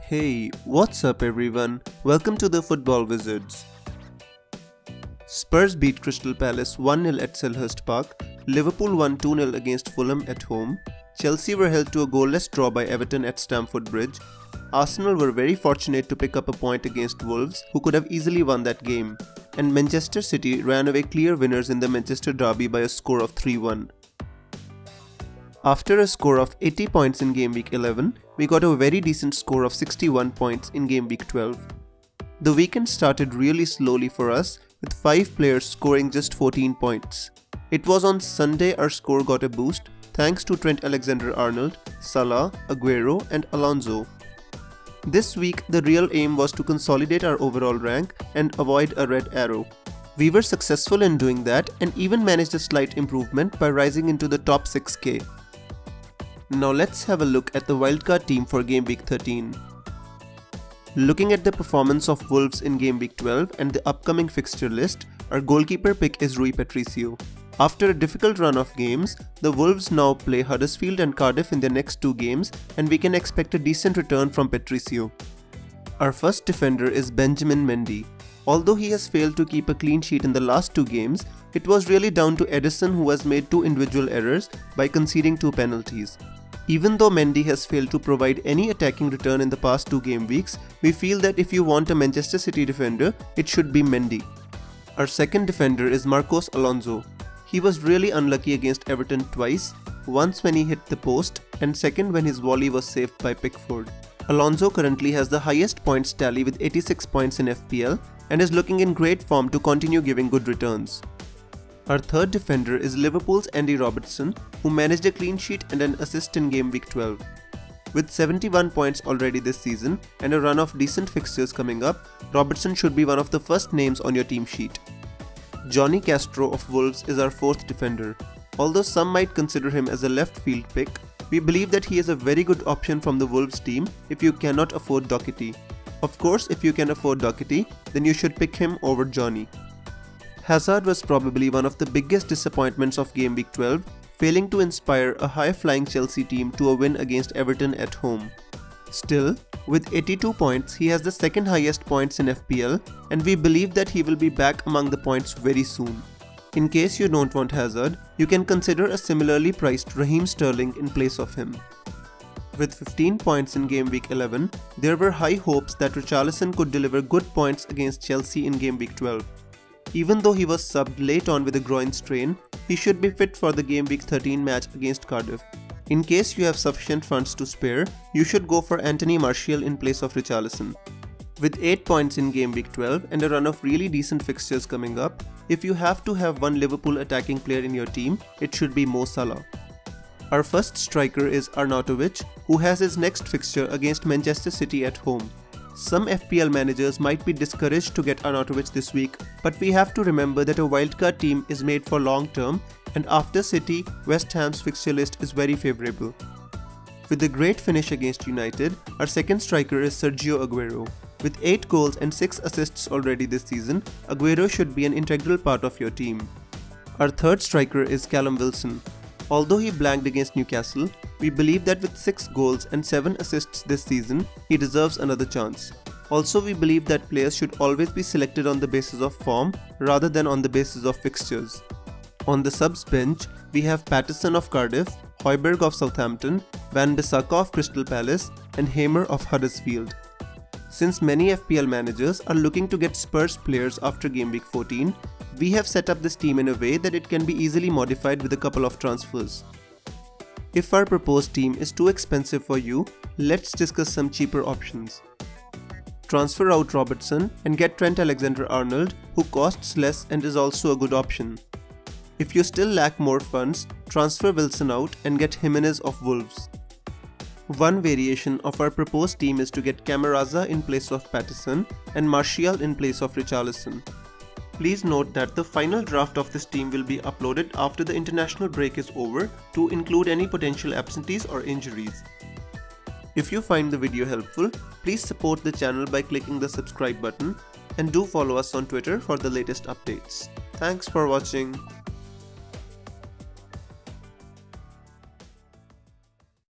Hey, what's up everyone? Welcome to the Football Wizards. Spurs beat Crystal Palace 1-0 at Selhurst Park, Liverpool won 2-0 against Fulham at home, Chelsea were held to a goalless draw by Everton at Stamford Bridge, Arsenal were very fortunate to pick up a point against Wolves, who could have easily won that game, and Manchester City ran away clear winners in the Manchester Derby by a score of 3-1. After a score of 80 points in Game Week 11, we got a very decent score of 61 points in Game Week 12. The weekend started really slowly for us, with 5 players scoring just 14 points. It was on Sunday our score got a boost thanks to Trent Alexander-Arnold, Salah, Aguero and Alonso. This week the real aim was to consolidate our overall rank and avoid a red arrow. We were successful in doing that and even managed a slight improvement by rising into the top 6k. Now let's have a look at the wildcard team for Game Week 13. Looking at the performance of Wolves in Game Week 12 and the upcoming fixture list, our goalkeeper pick is Rui Patricio. After a difficult run of games, the Wolves now play Huddersfield and Cardiff in their next 2 games and we can expect a decent return from Patricio. Our first defender is Benjamin Mendy. Although he has failed to keep a clean sheet in the last 2 games, it was really down to Edison who has made 2 individual errors by conceding 2 penalties. Even though Mendy has failed to provide any attacking return in the past 2 game weeks, we feel that if you want a Manchester City defender, it should be Mendy. Our second defender is Marcos Alonso. He was really unlucky against Everton twice, once when he hit the post and second when his volley was saved by Pickford. Alonso currently has the highest points tally with 86 points in FPL and is looking in great form to continue giving good returns. Our third defender is Liverpool's Andy Robertson, who managed a clean sheet and an assist in Game Week 12. With 71 points already this season and a run of decent fixtures coming up, Robertson should be one of the first names on your team sheet. Jonny Castro of Wolves is our fourth defender. Although some might consider him as a left field pick, we believe that he is a very good option from the Wolves team if you cannot afford Doherty. Of course, if you can afford Doherty, then you should pick him over Jonny. Hazard was probably one of the biggest disappointments of Game Week 12, failing to inspire a high-flying Chelsea team to a win against Everton at home. Still, with 82 points, he has the second highest points in FPL and we believe that he will be back among the points very soon. In case you don't want Hazard, you can consider a similarly priced Raheem Sterling in place of him. With 15 points in Game Week 11, there were high hopes that Richarlison could deliver good points against Chelsea in Game Week 12. Even though he was subbed late on with a groin strain, he should be fit for the Game Week 13 match against Cardiff. In case you have sufficient funds to spare, you should go for Anthony Martial in place of Richarlison. With 8 points in Game Week 12 and a run of really decent fixtures coming up, if you have to have one Liverpool attacking player in your team, it should be Mo Salah. Our first striker is Arnautovic, who has his next fixture against Manchester City at home. Some FPL managers might be discouraged to get Arnautovic this week, but we have to remember that a wildcard team is made for long term and after City, West Ham's fixture list is very favourable. With a great finish against United, our second striker is Sergio Aguero. With 8 goals and 6 assists already this season, Aguero should be an integral part of your team. Our third striker is Callum Wilson. Although he blanked against Newcastle, we believe that with 6 goals and 7 assists this season, he deserves another chance. Also, we believe that players should always be selected on the basis of form rather than on the basis of fixtures. On the subs bench, we have Patterson of Cardiff, Højbjerg of Southampton, Van Bissaka of Crystal Palace and Hamer of Huddersfield. Since many FPL managers are looking to get Spurs players after Game Week 14, we have set up this team in a way that it can be easily modified with a couple of transfers. If our proposed team is too expensive for you, let's discuss some cheaper options. Transfer out Robertson and get Trent Alexander-Arnold, who costs less and is also a good option. If you still lack more funds, transfer Wilson out and get Jimenez of Wolves. One variation of our proposed team is to get Camarasa in place of Patterson and Martial in place of Richarlison. Please note that the final draft of this team will be uploaded after the international break is over to include any potential absentees or injuries. If you find the video helpful, please support the channel by clicking the subscribe button and do follow us on Twitter for the latest updates. Thanks for watching.